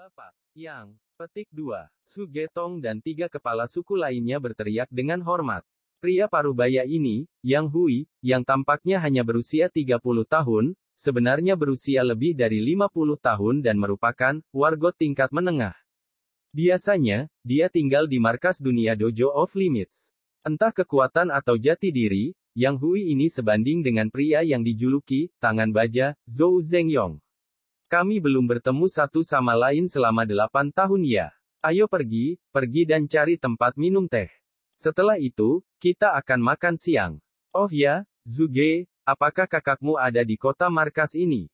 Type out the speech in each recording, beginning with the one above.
Bapak Yang. Petik 2. Su Getong dan 3 kepala suku lainnya berteriak dengan hormat. Pria parubaya ini, Yang Hui, yang tampaknya hanya berusia 30 tahun, sebenarnya berusia lebih dari 50 tahun dan merupakan wargot tingkat menengah. Biasanya, dia tinggal di markas dunia Dojo of Limits. Entah kekuatan atau jati diri, Yang Hui ini sebanding dengan pria yang dijuluki tangan baja, Zhou Zhengyong. Kami belum bertemu satu sama lain selama 8 tahun ya. Ayo pergi dan cari tempat minum teh. Setelah itu, kita akan makan siang. Oh ya, Zuge, apakah kakakmu ada di kota markas ini?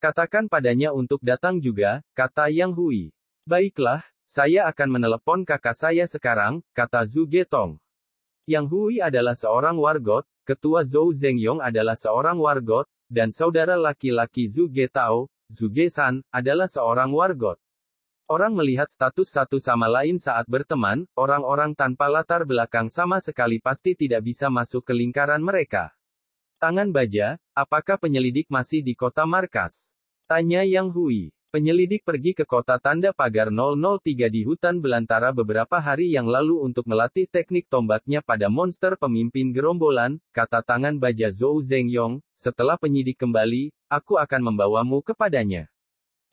Katakan padanya untuk datang juga, kata Yang Hui. Baiklah, saya akan menelepon kakak saya sekarang, kata Zuge Tong. Yang Hui adalah seorang wargot, ketua Zhou Zhengyong adalah seorang wargot, dan saudara laki-laki Zuge Tao, Zuge-san, adalah seorang wargot. Orang melihat status satu sama lain saat berteman, orang-orang tanpa latar belakang sama sekali pasti tidak bisa masuk ke lingkaran mereka. Tangan baja, apakah penyelidik masih di kota markas? Tanya Yang Hui. Penyelidik pergi ke kota tanda pagar 003 di hutan belantara beberapa hari yang lalu untuk melatih teknik tombaknya pada monster pemimpin gerombolan, kata tangan baja Zhou Zhengyong. Setelah penyidik kembali, aku akan membawamu kepadanya.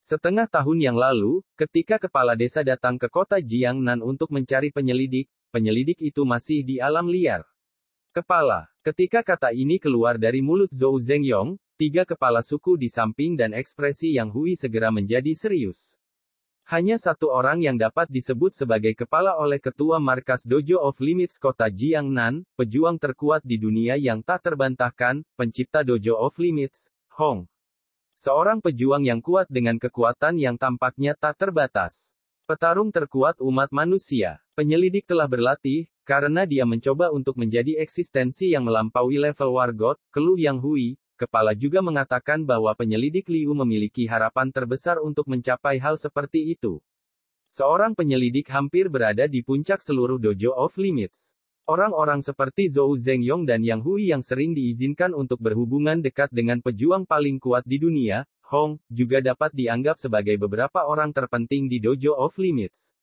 Setengah tahun yang lalu, ketika kepala desa datang ke kota Jiangnan untuk mencari penyelidik itu masih di alam liar. Kepala. Ketika kata ini keluar dari mulut Zhou Zhengyong, 3 kepala suku di samping dan ekspresi Yang Hui segera menjadi serius. Hanya satu orang yang dapat disebut sebagai kepala oleh ketua markas Dojo of Limits kota Jiangnan, pejuang terkuat di dunia yang tak terbantahkan, pencipta Dojo of Limits, Hong. Seorang pejuang yang kuat dengan kekuatan yang tampaknya tak terbatas. Petarung terkuat umat manusia. Penyelidik telah berlatih, karena dia mencoba untuk menjadi eksistensi yang melampaui level wargot, keluh Yang Hui. Kepala juga mengatakan bahwa penyelidik Liu memiliki harapan terbesar untuk mencapai hal seperti itu. Seorang penyelidik hampir berada di puncak seluruh Dojo of Limits. Orang-orang seperti Zhou Zhengyong dan Yang Hui yang sering diizinkan untuk berhubungan dekat dengan pejuang paling kuat di dunia, Hong, juga dapat dianggap sebagai beberapa orang terpenting di Dojo of Limits.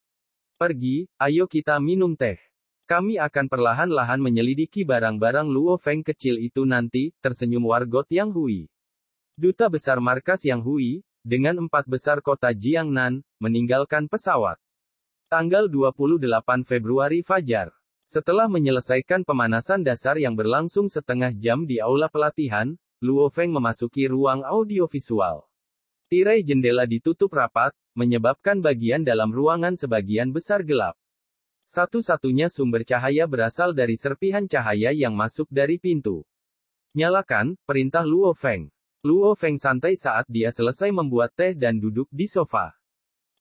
Pergi, ayo kita minum teh. Kami akan perlahan-lahan menyelidiki barang-barang Luo Feng kecil itu nanti, tersenyum wargot Yang Hui. Duta besar markas Yang Hui, dengan 4 besar kota Jiangnan, meninggalkan pesawat. Tanggal 28 Februari Fajar. Setelah menyelesaikan pemanasan dasar yang berlangsung setengah jam di aula pelatihan, Luo Feng memasuki ruang audiovisual. Tirai jendela ditutup rapat, menyebabkan bagian dalam ruangan sebagian besar gelap. Satu-satunya sumber cahaya berasal dari serpihan cahaya yang masuk dari pintu. Nyalakan, perintah Luo Feng. Luo Feng santai saat dia selesai membuat teh dan duduk di sofa.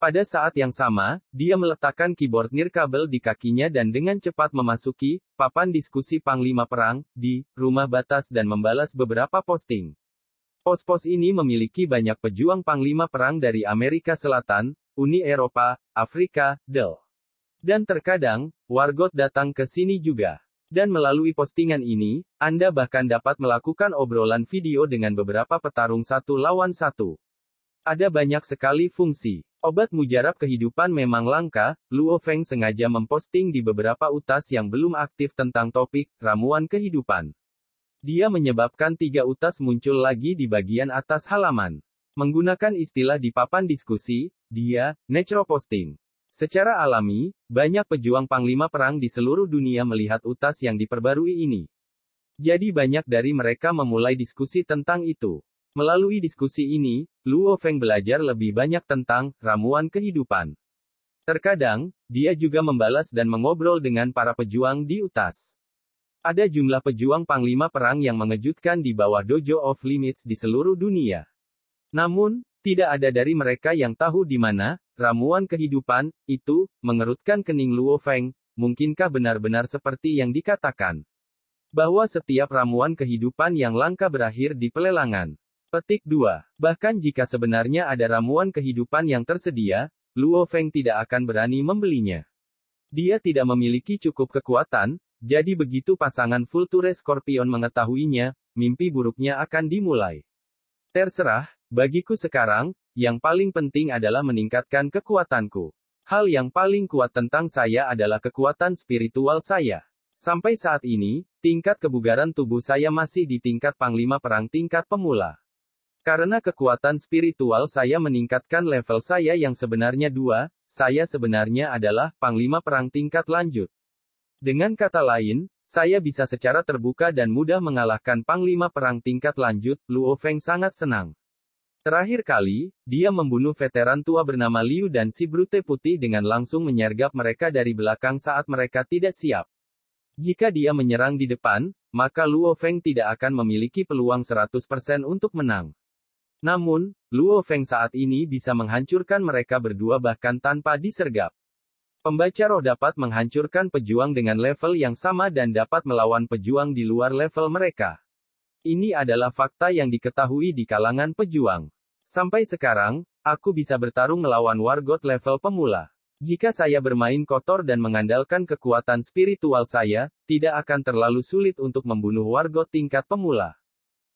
Pada saat yang sama, dia meletakkan keyboard nirkabel di kakinya dan dengan cepat memasuki papan diskusi Panglima Perang di Rumah Batas dan membalas beberapa posting. Pos-pos ini memiliki banyak pejuang Panglima Perang dari Amerika Selatan, Uni Eropa, Afrika, dan terkadang, wargot datang ke sini juga. Dan melalui postingan ini, Anda bahkan dapat melakukan obrolan video dengan beberapa petarung 1 lawan 1. Ada banyak sekali fungsi. Obat mujarab kehidupan memang langka, Luo Feng sengaja memposting di beberapa utas yang belum aktif tentang topik, ramuan kehidupan. Dia menyebabkan 3 utas muncul lagi di bagian atas halaman. Menggunakan istilah di papan diskusi, dia, natural posting. Secara alami, banyak pejuang Panglima Perang di seluruh dunia melihat utas yang diperbarui ini. Jadi banyak dari mereka memulai diskusi tentang itu. Melalui diskusi ini, Luo Feng belajar lebih banyak tentang ramuan kehidupan. Terkadang, dia juga membalas dan mengobrol dengan para pejuang di utas. Ada jumlah pejuang Panglima Perang yang mengejutkan di bawah Dojo of Limits di seluruh dunia. Namun, tidak ada dari mereka yang tahu di mana ramuan kehidupan itu mengerutkan kening Luo Feng. Mungkinkah benar-benar seperti yang dikatakan bahwa setiap ramuan kehidupan yang langka berakhir di pelelangan? Petik 2. Bahkan jika sebenarnya ada ramuan kehidupan yang tersedia, Luo Feng tidak akan berani membelinya. Dia tidak memiliki cukup kekuatan, jadi begitu pasangan Vulture Scorpion mengetahuinya, mimpi buruknya akan dimulai. Terserah, bagiku sekarang, yang paling penting adalah meningkatkan kekuatanku. Hal yang paling kuat tentang saya adalah kekuatan spiritual saya. Sampai saat ini, tingkat kebugaran tubuh saya masih di tingkat Panglima Perang tingkat pemula. Karena kekuatan spiritual saya meningkatkan level saya yang sebenarnya 2, saya sebenarnya adalah Panglima Perang tingkat lanjut. Dengan kata lain, saya bisa secara terbuka dan mudah mengalahkan Panglima Perang tingkat lanjut. Luo Feng sangat senang. Terakhir kali, dia membunuh veteran tua bernama Liu dan si Brute Putih dengan langsung menyergap mereka dari belakang saat mereka tidak siap. Jika dia menyerang di depan, maka Luo Feng tidak akan memiliki peluang 100% untuk menang. Namun, Luo Feng saat ini bisa menghancurkan mereka berdua bahkan tanpa disergap. Pembaca roh dapat menghancurkan pejuang dengan level yang sama dan dapat melawan pejuang di luar level mereka. Ini adalah fakta yang diketahui di kalangan pejuang. Sampai sekarang, aku bisa bertarung melawan Wargot level pemula. Jika saya bermain kotor dan mengandalkan kekuatan spiritual saya, tidak akan terlalu sulit untuk membunuh Wargot tingkat pemula.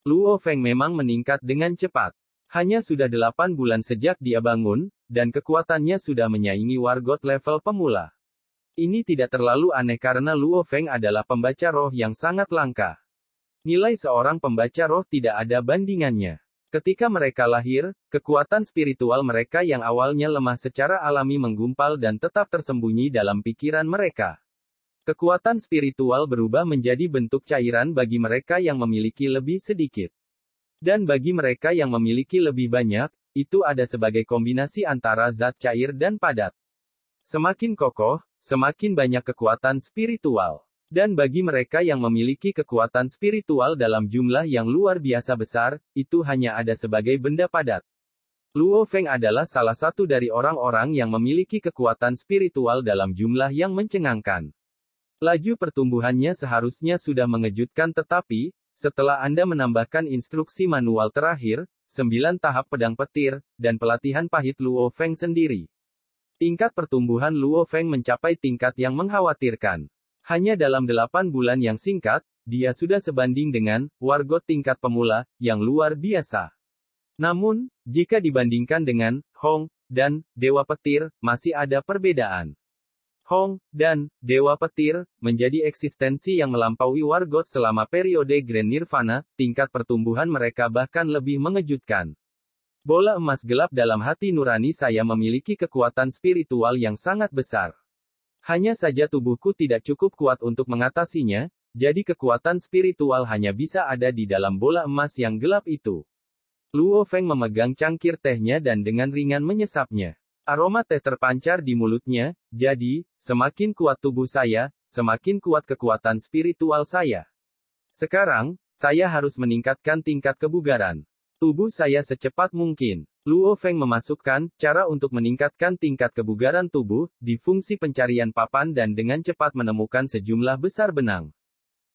Luo Feng memang meningkat dengan cepat. Hanya sudah 8 bulan sejak dia bangun, dan kekuatannya sudah menyaingi Wargot level pemula. Ini tidak terlalu aneh karena Luo Feng adalah pembaca roh yang sangat langka. Nilai seorang pembaca roh tidak ada bandingannya. Ketika mereka lahir, kekuatan spiritual mereka yang awalnya lemah secara alami menggumpal dan tetap tersembunyi dalam pikiran mereka. Kekuatan spiritual berubah menjadi bentuk cairan bagi mereka yang memiliki lebih sedikit. Dan bagi mereka yang memiliki lebih banyak, itu ada sebagai kombinasi antara zat cair dan padat. Semakin kokoh, semakin banyak kekuatan spiritual. Dan bagi mereka yang memiliki kekuatan spiritual dalam jumlah yang luar biasa besar, itu hanya ada sebagai benda padat. Luo Feng adalah salah satu dari orang-orang yang memiliki kekuatan spiritual dalam jumlah yang mencengangkan. Laju pertumbuhannya seharusnya sudah mengejutkan tetapi, setelah Anda menambahkan instruksi manual terakhir, 9 tahap pedang petir, dan pelatihan pahit Luo Feng sendiri. Tingkat pertumbuhan Luo Feng mencapai tingkat yang mengkhawatirkan. Hanya dalam 8 bulan yang singkat, dia sudah sebanding dengan Wargot tingkat pemula, yang luar biasa. Namun, jika dibandingkan dengan Hong dan Dewa Petir, masih ada perbedaan. Hong dan Dewa Petir menjadi eksistensi yang melampaui Wargot selama periode Grand Nirvana, tingkat pertumbuhan mereka bahkan lebih mengejutkan. Bola emas gelap dalam hati nurani saya memiliki kekuatan spiritual yang sangat besar. Hanya saja tubuhku tidak cukup kuat untuk mengatasinya, jadi kekuatan spiritual hanya bisa ada di dalam bola emas yang gelap itu. Luo Feng memegang cangkir tehnya dan dengan ringan menyesapnya. Aroma teh terpancar di mulutnya, jadi, semakin kuat tubuh saya, semakin kuat kekuatan spiritual saya. Sekarang, saya harus meningkatkan tingkat kebugaran tubuh saya secepat mungkin. Luo Feng memasukkan cara untuk meningkatkan tingkat kebugaran tubuh di fungsi pencarian papan dan dengan cepat menemukan sejumlah besar benang.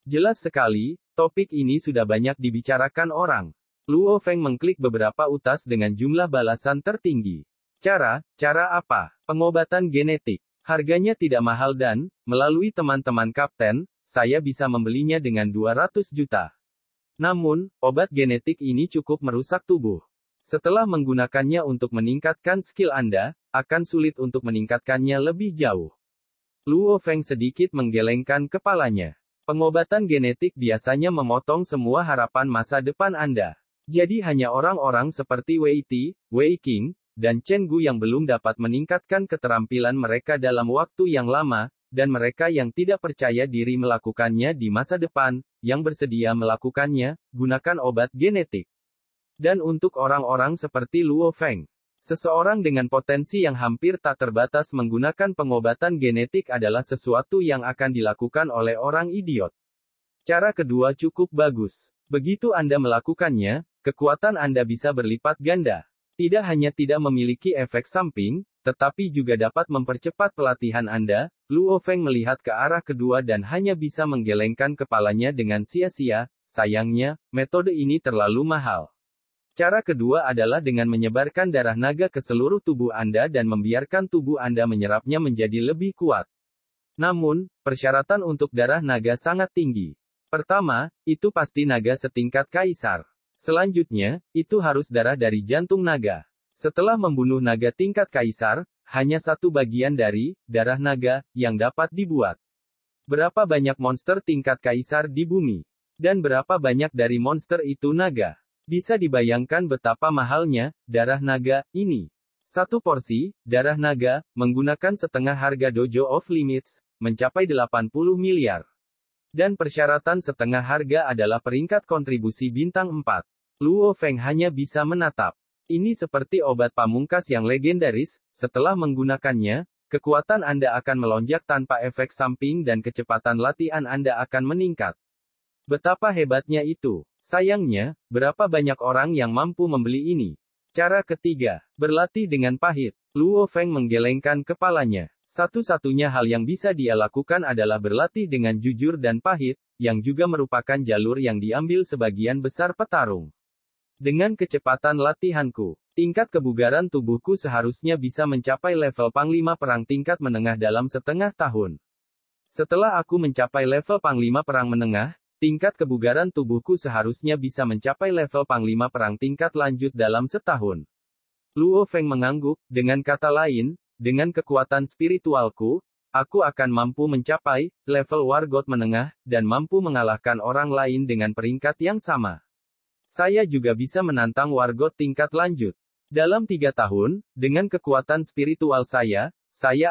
Jelas sekali, topik ini sudah banyak dibicarakan orang. Luo Feng mengklik beberapa utas dengan jumlah balasan tertinggi. Cara apa? Pengobatan genetik. Harganya tidak mahal dan, melalui teman-teman kapten, saya bisa membelinya dengan 200 juta. Namun, obat genetik ini cukup merusak tubuh. Setelah menggunakannya untuk meningkatkan skill Anda, akan sulit untuk meningkatkannya lebih jauh. Luo Feng sedikit menggelengkan kepalanya. Pengobatan genetik biasanya memotong semua harapan masa depan Anda. Jadi hanya orang-orang seperti Wei Ti, Wei Qing, dan Chen Gu yang belum dapat meningkatkan keterampilan mereka dalam waktu yang lama, dan mereka yang tidak percaya diri melakukannya di masa depan, yang bersedia melakukannya, gunakan obat genetik. Dan untuk orang-orang seperti Luo Feng, seseorang dengan potensi yang hampir tak terbatas menggunakan pengobatan genetik adalah sesuatu yang akan dilakukan oleh orang idiot. Cara kedua cukup bagus. Begitu Anda melakukannya, kekuatan Anda bisa berlipat ganda. Tidak hanya tidak memiliki efek samping, tetapi juga dapat mempercepat pelatihan Anda. Luo Feng melihat ke arah kedua dan hanya bisa menggelengkan kepalanya dengan sia-sia. Sayangnya, metode ini terlalu mahal. Cara kedua adalah dengan menyebarkan darah naga ke seluruh tubuh Anda dan membiarkan tubuh Anda menyerapnya menjadi lebih kuat. Namun, persyaratan untuk darah naga sangat tinggi. Pertama, itu pasti naga setingkat kaisar. Selanjutnya, itu harus darah dari jantung naga. Setelah membunuh naga tingkat kaisar, hanya satu bagian dari darah naga yang dapat dibuat. Berapa banyak monster tingkat kaisar di bumi? Dan berapa banyak dari monster itu naga? Bisa dibayangkan betapa mahalnya darah naga ini. Satu porsi darah naga menggunakan setengah harga Dojo of Limits, mencapai 80 miliar. Dan persyaratan setengah harga adalah peringkat kontribusi bintang 4. Luo Feng hanya bisa menatap. Ini seperti obat pamungkas yang legendaris, setelah menggunakannya, kekuatan Anda akan melonjak tanpa efek samping dan kecepatan latihan Anda akan meningkat. Betapa hebatnya itu. Sayangnya, berapa banyak orang yang mampu membeli ini? Cara ketiga, berlatih dengan pahit. Luo Feng menggelengkan kepalanya. Satu-satunya hal yang bisa dia lakukan adalah berlatih dengan jujur dan pahit, yang juga merupakan jalur yang diambil sebagian besar petarung. Dengan kecepatan latihanku, tingkat kebugaran tubuhku seharusnya bisa mencapai level Panglima Perang tingkat menengah dalam setengah tahun. Setelah aku mencapai level Panglima Perang menengah, tingkat kebugaran tubuhku seharusnya bisa mencapai level Panglima Perang tingkat lanjut dalam setahun. Luo Feng mengangguk, dengan kata lain, dengan kekuatan spiritualku, aku akan mampu mencapai level Wargot menengah, dan mampu mengalahkan orang lain dengan peringkat yang sama. Saya juga bisa menantang Wargot tingkat lanjut. Dalam 3 tahun, dengan kekuatan spiritual saya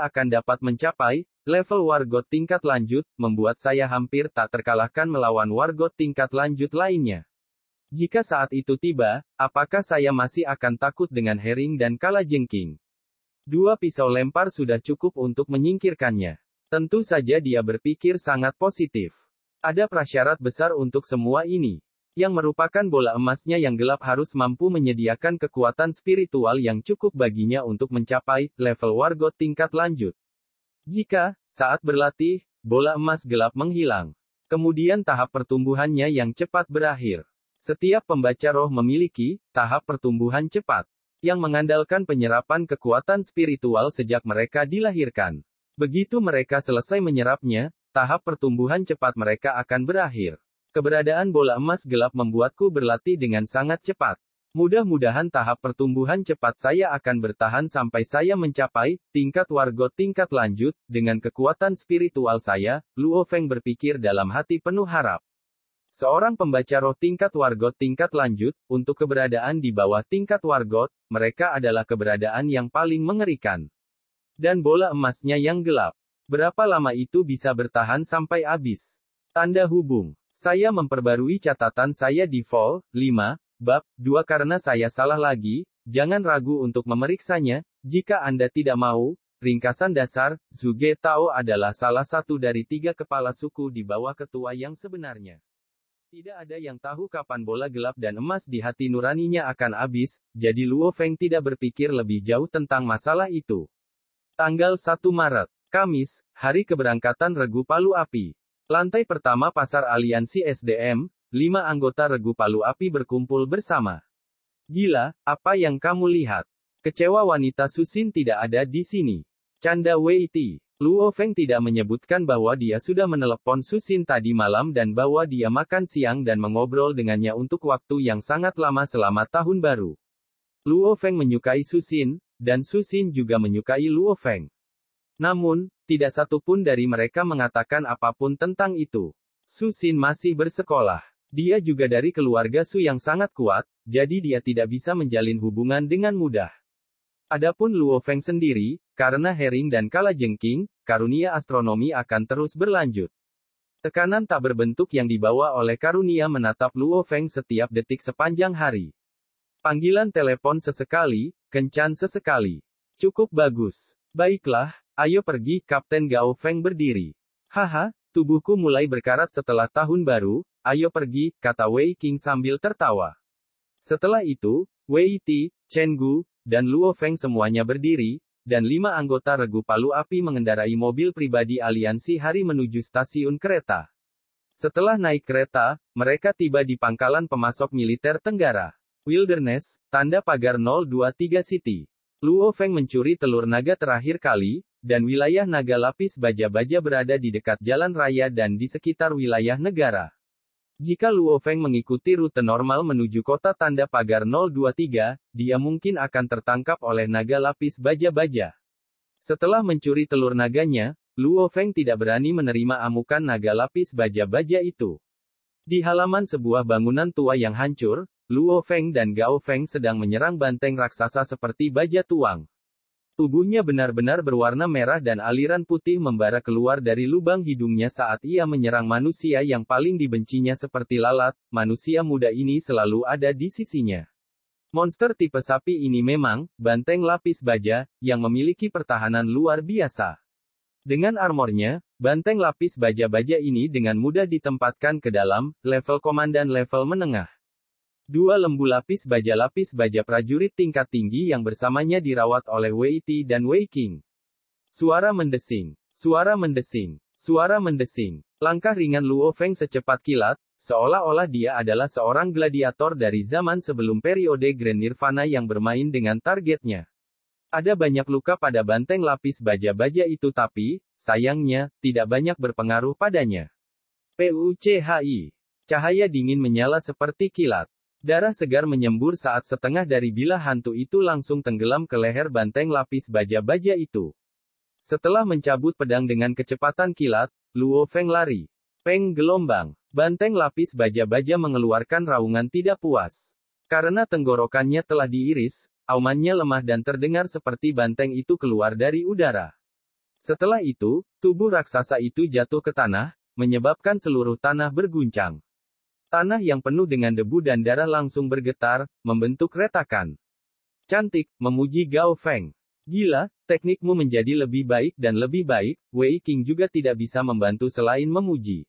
akan dapat mencapai level Wargot tingkat lanjut, membuat saya hampir tak terkalahkan melawan Wargot tingkat lanjut lainnya. Jika saat itu tiba, apakah saya masih akan takut dengan Herring dan Kalajengking? 2 pisau lempar sudah cukup untuk menyingkirkannya. Tentu saja dia berpikir sangat positif. Ada prasyarat besar untuk semua ini. Yang merupakan bola emasnya yang gelap harus mampu menyediakan kekuatan spiritual yang cukup baginya untuk mencapai level Wargot tingkat lanjut. Jika, saat berlatih, bola emas gelap menghilang, kemudian tahap pertumbuhannya yang cepat berakhir. Setiap pembaca roh memiliki tahap pertumbuhan cepat, yang mengandalkan penyerapan kekuatan spiritual sejak mereka dilahirkan. Begitu mereka selesai menyerapnya, tahap pertumbuhan cepat mereka akan berakhir. Keberadaan bola emas gelap membuatku berlatih dengan sangat cepat. Mudah-mudahan tahap pertumbuhan cepat saya akan bertahan sampai saya mencapai tingkat Wargot tingkat lanjut. Dengan kekuatan spiritual saya, Luo Feng berpikir dalam hati penuh harap. Seorang pembaca roh tingkat Wargot tingkat lanjut, untuk keberadaan di bawah tingkat Wargot, mereka adalah keberadaan yang paling mengerikan. Dan bola emasnya yang gelap. Berapa lama itu bisa bertahan sampai habis? Tanda hubung. Saya memperbarui catatan saya di Vol. 5, Bab 2 karena saya salah lagi, jangan ragu untuk memeriksanya, jika Anda tidak mau. Ringkasan dasar, Zhuge Tao adalah salah satu dari 3 kepala suku di bawah ketua yang sebenarnya. Tidak ada yang tahu kapan bola gelap dan emas di hati nuraninya akan habis, jadi Luo Feng tidak berpikir lebih jauh tentang masalah itu. Tanggal 1 Maret, Kamis, hari keberangkatan Regu Palu Api. Lantai pertama Pasar Aliansi SDM, 5 anggota Regu Palu Api berkumpul bersama. Gila, apa yang kamu lihat? Kecewa wanita Susin tidak ada di sini. Canda Wei Ti. Luo Feng tidak menyebutkan bahwa dia sudah menelepon Susin tadi malam dan bahwa dia makan siang dan mengobrol dengannya untuk waktu yang sangat lama selama tahun baru. Luo Feng menyukai Susin, dan Susin juga menyukai Luo Feng. Namun, tidak satu pun dari mereka mengatakan apapun tentang itu. Susin masih bersekolah. Dia juga dari keluarga Su yang sangat kuat, jadi dia tidak bisa menjalin hubungan dengan mudah. Adapun Luo Feng sendiri, karena Herring dan Kalajengking, karunia astronomi akan terus berlanjut. Tekanan tak berbentuk yang dibawa oleh karunia menatap Luo Feng setiap detik sepanjang hari. Panggilan telepon sesekali, kencan sesekali. Cukup bagus. Baiklah, ayo pergi, Kapten Gao Feng berdiri. Haha, tubuhku mulai berkarat setelah tahun baru, ayo pergi, kata Wei Qing sambil tertawa. Setelah itu, Wei Ti, Chen Gu, dan Luo Feng semuanya berdiri, dan 5 anggota Regu Palu Api mengendarai mobil pribadi aliansi hari menuju stasiun kereta. Setelah naik kereta, mereka tiba di pangkalan pemasok militer Tenggara. Wilderness, tanda pagar 023 City. Luo Feng mencuri telur naga terakhir kali, dan wilayah naga lapis baja-baja berada di dekat jalan raya dan di sekitar wilayah negara. Jika Luo Feng mengikuti rute normal menuju kota tanda pagar 023, dia mungkin akan tertangkap oleh naga lapis baja-baja. Setelah mencuri telur naganya, Luo Feng tidak berani menerima amukan naga lapis baja-baja itu. Di halaman sebuah bangunan tua yang hancur, Luo Feng dan Gao Feng sedang menyerang banteng raksasa seperti baja tuang. Tubuhnya benar-benar berwarna merah dan aliran putih membara keluar dari lubang hidungnya saat ia menyerang manusia yang paling dibencinya seperti lalat. Manusia muda ini selalu ada di sisinya. Monster tipe sapi ini memang banteng lapis baja, yang memiliki pertahanan luar biasa. Dengan armornya, banteng lapis baja-baja ini dengan mudah ditempatkan ke dalam level komandan level menengah. Dua lembu lapis baja prajurit tingkat tinggi yang bersamanya dirawat oleh Wei Ti dan Wei Qing. Suara mendesing. Suara mendesing. Suara mendesing. Langkah ringan Luo Feng secepat kilat, seolah-olah dia adalah seorang gladiator dari zaman sebelum periode Grand Nirvana yang bermain dengan targetnya. Ada banyak luka pada banteng lapis baja-baja itu tapi, sayangnya, tidak banyak berpengaruh padanya. PUCHI. Cahaya dingin menyala seperti kilat. Darah segar menyembur saat setengah dari bilah hantu itu langsung tenggelam ke leher banteng lapis baja-baja itu. Setelah mencabut pedang dengan kecepatan kilat, Luo Feng lari. Peng gelombang. Banteng lapis baja-baja mengeluarkan raungan tidak puas. Karena tenggorokannya telah diiris, aumannya lemah dan terdengar seperti banteng itu keluar dari udara. Setelah itu, tubuh raksasa itu jatuh ke tanah, menyebabkan seluruh tanah berguncang. Tanah yang penuh dengan debu dan darah langsung bergetar, membentuk retakan. Cantik, memuji Gao Feng. Gila, teknikmu menjadi lebih baik dan lebih baik. Wei Qing juga tidak bisa membantu selain memuji.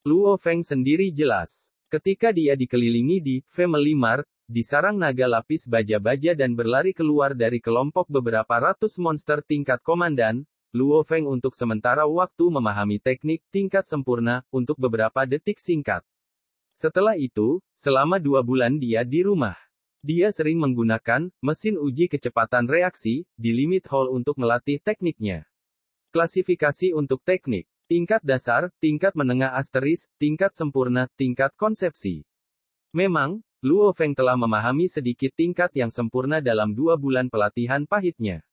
Luo Feng sendiri jelas. Ketika dia dikelilingi di Family Mart, disarang naga lapis baja-baja dan berlari keluar dari kelompok beberapa ratus monster tingkat komandan, Luo Feng untuk sementara waktu memahami teknik tingkat sempurna untuk beberapa detik singkat. Setelah itu, selama 2 bulan dia di rumah. Dia sering menggunakan mesin uji kecepatan reaksi di Limit Hall untuk melatih tekniknya. Klasifikasi untuk teknik. Tingkat dasar, tingkat menengah asteris, tingkat sempurna, tingkat konsepsi. Memang, Luo Feng telah memahami sedikit tingkat yang sempurna dalam 2 bulan pelatihan pahitnya.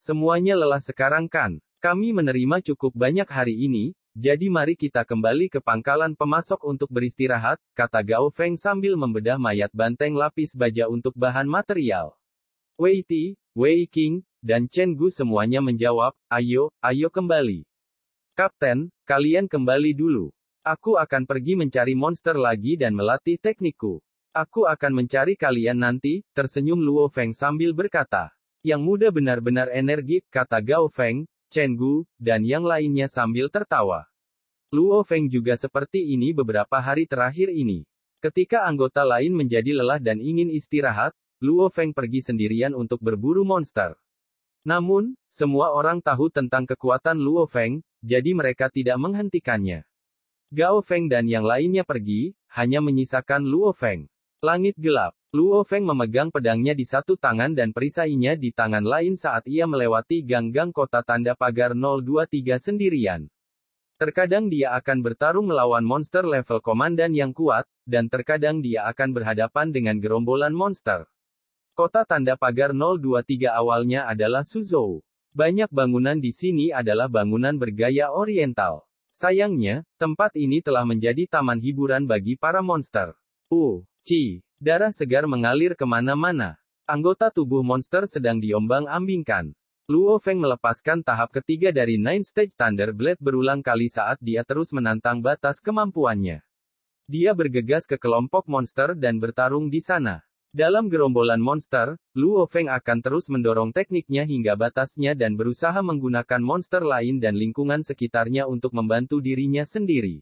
Semuanya lelah sekarang kan? Kami menerima cukup banyak hari ini. Jadi mari kita kembali ke pangkalan pemasok untuk beristirahat, kata Gao Feng sambil membedah mayat banteng lapis baja untuk bahan material. Wei Ti, Wei Qing, dan Chen Gu semuanya menjawab, ayo kembali. Kapten, kalian kembali dulu. Aku akan pergi mencari monster lagi dan melatih teknikku. Aku akan mencari kalian nanti, tersenyum Luo Feng sambil berkata. Yang muda benar-benar energik, kata Gao Feng, Chen Gu, dan yang lainnya sambil tertawa. Luo Feng juga seperti ini beberapa hari terakhir ini. Ketika anggota lain menjadi lelah dan ingin istirahat, Luo Feng pergi sendirian untuk berburu monster. Namun, semua orang tahu tentang kekuatan Luo Feng, jadi mereka tidak menghentikannya. Gao Feng dan yang lainnya pergi, hanya menyisakan Luo Feng. Langit gelap. Luo Feng memegang pedangnya di satu tangan dan perisainya di tangan lain saat ia melewati gang-gang kota tanda pagar 023 sendirian. Terkadang dia akan bertarung melawan monster level komandan yang kuat, dan terkadang dia akan berhadapan dengan gerombolan monster. Kota tanda pagar 023 awalnya adalah Suzhou. Banyak bangunan di sini adalah bangunan bergaya oriental. Sayangnya, tempat ini telah menjadi taman hiburan bagi para monster. Darah segar mengalir kemana-mana. Anggota tubuh monster sedang diombang-ambingkan. Luo Feng melepaskan tahap ketiga dari Nine Stage Thunder Blade berulang kali saat dia terus menantang batas kemampuannya. Dia bergegas ke kelompok monster dan bertarung di sana. Dalam gerombolan monster, Luo Feng akan terus mendorong tekniknya hingga batasnya dan berusaha menggunakan monster lain dan lingkungan sekitarnya untuk membantu dirinya sendiri.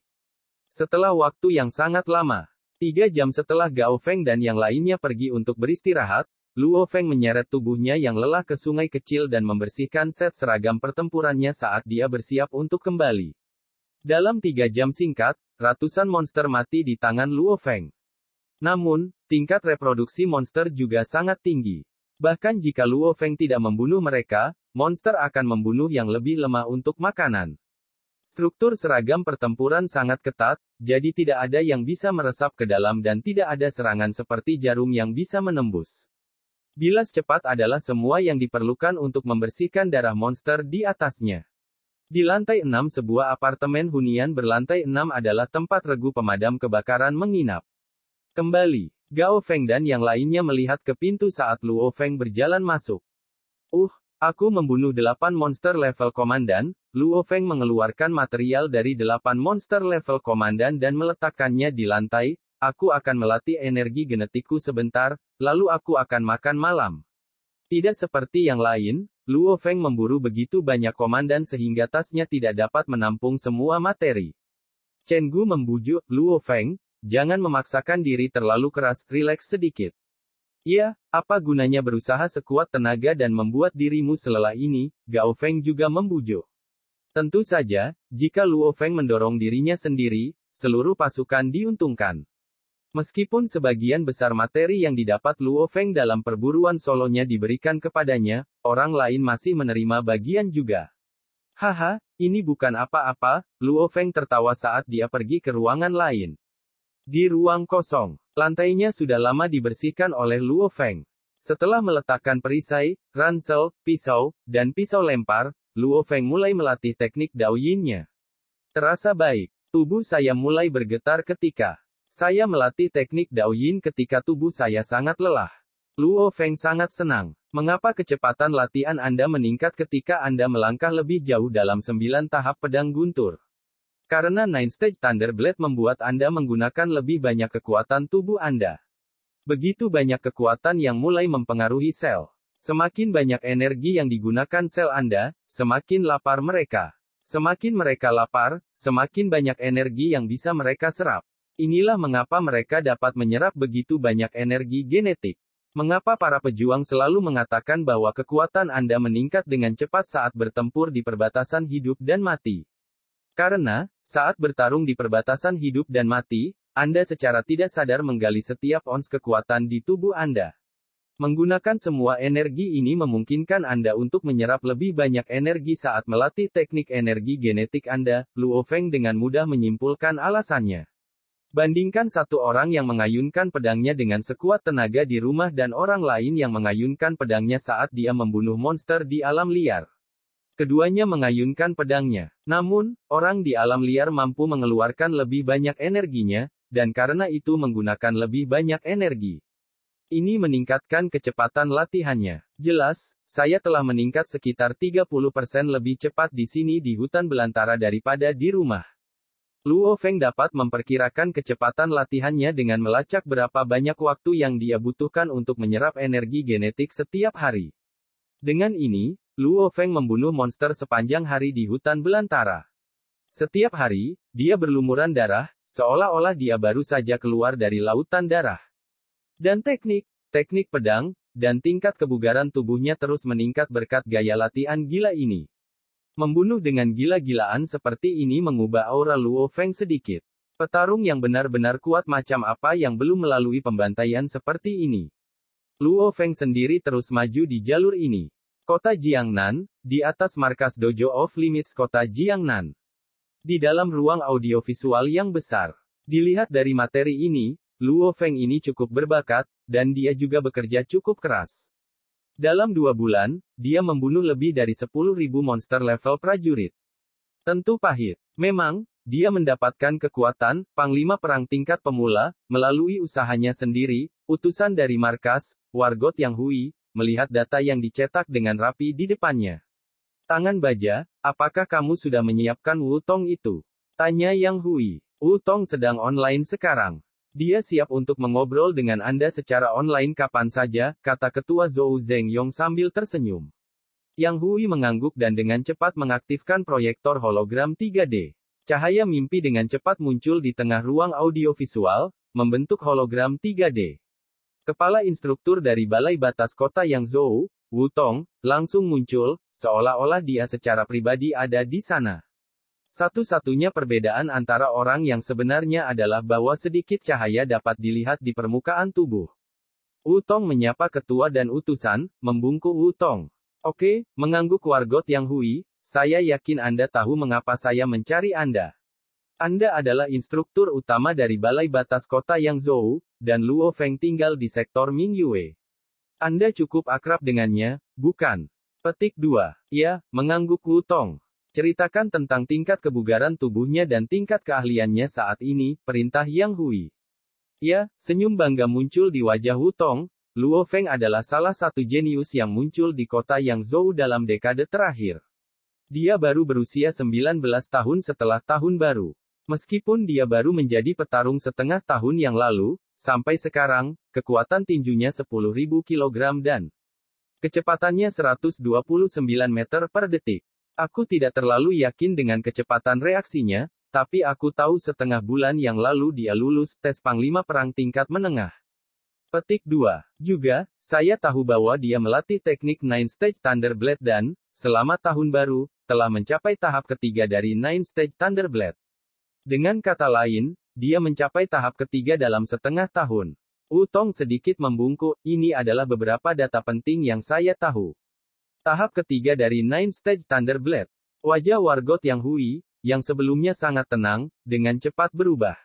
Setelah waktu yang sangat lama, 3 jam setelah Gao Feng dan yang lainnya pergi untuk beristirahat, Luo Feng menyeret tubuhnya yang lelah ke sungai kecil dan membersihkan set seragam pertempurannya saat dia bersiap untuk kembali. Dalam 3 jam singkat, ratusan monster mati di tangan Luo Feng. Namun, tingkat reproduksi monster juga sangat tinggi. Bahkan jika Luo Feng tidak membunuh mereka, monster akan membunuh yang lebih lemah untuk makanan. Struktur seragam pertempuran sangat ketat, jadi tidak ada yang bisa meresap ke dalam dan tidak ada serangan seperti jarum yang bisa menembus. Bilas cepat adalah semua yang diperlukan untuk membersihkan darah monster di atasnya. Di lantai 6 sebuah apartemen hunian berlantai 6 adalah tempat regu pemadam kebakaran menginap. Kembali, Gao Feng dan yang lainnya melihat ke pintu saat Luo Feng berjalan masuk. Aku membunuh 8 monster level komandan. Luo Feng mengeluarkan material dari 8 monster level komandan dan meletakkannya di lantai. Aku akan melatih energi genetikku sebentar, lalu aku akan makan malam. Tidak seperti yang lain, Luo Feng memburu begitu banyak komandan sehingga tasnya tidak dapat menampung semua materi. Chen Gu membujuk, Luo Feng, jangan memaksakan diri terlalu keras, rileks sedikit. Ya, apa gunanya berusaha sekuat tenaga dan membuat dirimu selelah ini, Gao Feng juga membujuk. Tentu saja, jika Luo Feng mendorong dirinya sendiri, seluruh pasukan diuntungkan. Meskipun sebagian besar materi yang didapat Luo Feng dalam perburuan solonya diberikan kepadanya, orang lain masih menerima bagian juga. Haha, ini bukan apa-apa, Luo Feng tertawa saat dia pergi ke ruangan lain. Di ruang kosong, lantainya sudah lama dibersihkan oleh Luo Feng. Setelah meletakkan perisai, ransel, pisau, dan pisau lempar, Luo Feng mulai melatih teknik Daoyin-nya. Terasa baik. Tubuh saya mulai bergetar ketika saya melatih teknik Daoyin ketika tubuh saya sangat lelah. Luo Feng sangat senang. Mengapa kecepatan latihan Anda meningkat ketika Anda melangkah lebih jauh dalam 9 tahap pedang guntur? Karena 9 Stage Thunderblade membuat Anda menggunakan lebih banyak kekuatan tubuh Anda. Begitu banyak kekuatan yang mulai mempengaruhi sel. Semakin banyak energi yang digunakan sel Anda, semakin lapar mereka. Semakin mereka lapar, semakin banyak energi yang bisa mereka serap. Inilah mengapa mereka dapat menyerap begitu banyak energi genetik. Mengapa para pejuang selalu mengatakan bahwa kekuatan Anda meningkat dengan cepat saat bertempur di perbatasan hidup dan mati? Karena, saat bertarung di perbatasan hidup dan mati, Anda secara tidak sadar menggali setiap ons kekuatan di tubuh Anda. Menggunakan semua energi ini memungkinkan Anda untuk menyerap lebih banyak energi saat melatih teknik energi genetik Anda, Luo Feng dengan mudah menyimpulkan alasannya. Bandingkan satu orang yang mengayunkan pedangnya dengan sekuat tenaga di rumah dan orang lain yang mengayunkan pedangnya saat dia membunuh monster di alam liar. Keduanya mengayunkan pedangnya. Namun, orang di alam liar mampu mengeluarkan lebih banyak energinya, dan karena itu menggunakan lebih banyak energi. Ini meningkatkan kecepatan latihannya. Jelas, saya telah meningkat sekitar 30% lebih cepat di sini di hutan belantara daripada di rumah. Luo Feng dapat memperkirakan kecepatan latihannya dengan melacak berapa banyak waktu yang dia butuhkan untuk menyerap energi genetik setiap hari. Dengan ini, Luo Feng membunuh monster sepanjang hari di hutan belantara. Setiap hari, dia berlumuran darah, seolah-olah dia baru saja keluar dari lautan darah. Dan teknik pedang, dan tingkat kebugaran tubuhnya terus meningkat berkat gaya latihan gila ini. Membunuh dengan gila-gilaan seperti ini mengubah aura Luo Feng sedikit. Petarung yang benar-benar kuat macam apa yang belum melalui pembantaian seperti ini. Luo Feng sendiri terus maju di jalur ini. Kota Jiangnan, di atas markas Dojo of Limits kota Jiangnan. Di dalam ruang audiovisual yang besar. Dilihat dari materi ini, Luo Feng ini cukup berbakat, dan dia juga bekerja cukup keras. Dalam 2 bulan, dia membunuh lebih dari 10.000 monster level prajurit. Tentu pahit. Memang, dia mendapatkan kekuatan, panglima perang tingkat pemula, melalui usahanya sendiri, utusan dari markas, Wargot Yang Hui, melihat data yang dicetak dengan rapi di depannya. Tangan baja, apakah kamu sudah menyiapkan Wu Tong itu? Tanya Yang Hui. Wu Tong sedang online sekarang. Dia siap untuk mengobrol dengan Anda secara online kapan saja, kata Ketua Zhou Zhengyong sambil tersenyum. Yang Hui mengangguk dan dengan cepat mengaktifkan proyektor hologram 3D. Cahaya mimpi dengan cepat muncul di tengah ruang audiovisual, membentuk hologram 3D. Kepala instruktur dari Balai Batas Kota Yang Zhou, Wu Tong, langsung muncul, seolah-olah dia secara pribadi ada di sana. Satu-satunya perbedaan antara orang yang sebenarnya adalah bahwa sedikit cahaya dapat dilihat di permukaan tubuh. Wu Tong menyapa ketua dan utusan, membungkuk Wu Tong. Oke, mengangguk Wargot Yang Hui, saya yakin Anda tahu mengapa saya mencari Anda. Anda adalah instruktur utama dari Balai Batas Kota Yangzhou, dan Luo Feng tinggal di sektor Mingyue. Anda cukup akrab dengannya, bukan? Petik 2. Ya, mengangguk Wu Tong. Ceritakan tentang tingkat kebugaran tubuhnya dan tingkat keahliannya saat ini, perintah Yang Hui. Ya, senyum bangga muncul di wajah Wu Tong. Luo Feng adalah salah satu jenius yang muncul di kota Yangzhou dalam dekade terakhir. Dia baru berusia 19 tahun setelah tahun baru. Meskipun dia baru menjadi petarung setengah tahun yang lalu, sampai sekarang, kekuatan tinjunya 10.000 kg dan kecepatannya 129 meter per detik. Aku tidak terlalu yakin dengan kecepatan reaksinya, tapi aku tahu setengah bulan yang lalu dia lulus tes Panglima Perang tingkat menengah. Petik 2. Juga, saya tahu bahwa dia melatih teknik Nine Stage Thunderblade dan, selama tahun baru, telah mencapai tahap ketiga dari Nine Stage Thunderblade. Dengan kata lain, dia mencapai tahap ketiga dalam setengah tahun. Wu Tong sedikit membungkuk, ini adalah beberapa data penting yang saya tahu. Tahap ketiga dari Nine Stage Thunderblade. Wajah Wargot Yang Hui, yang sebelumnya sangat tenang, dengan cepat berubah.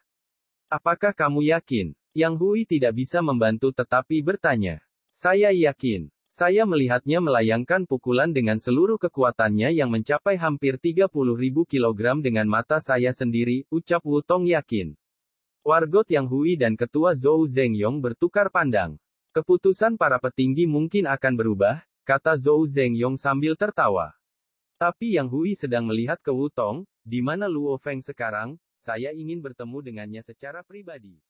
Apakah kamu yakin? Yang Hui tidak bisa membantu tetapi bertanya. Saya yakin. Saya melihatnya melayangkan pukulan dengan seluruh kekuatannya yang mencapai hampir 30.000 kg dengan mata saya sendiri, ucap Wu Tong yakin. Wargot Yang Hui dan Ketua Zhou Zhengyong bertukar pandang. Keputusan para petinggi mungkin akan berubah, kata Zhou Zhengyong sambil tertawa. Tapi Yang Hui sedang melihat ke Wu Tong, di mana Luo Feng sekarang, saya ingin bertemu dengannya secara pribadi.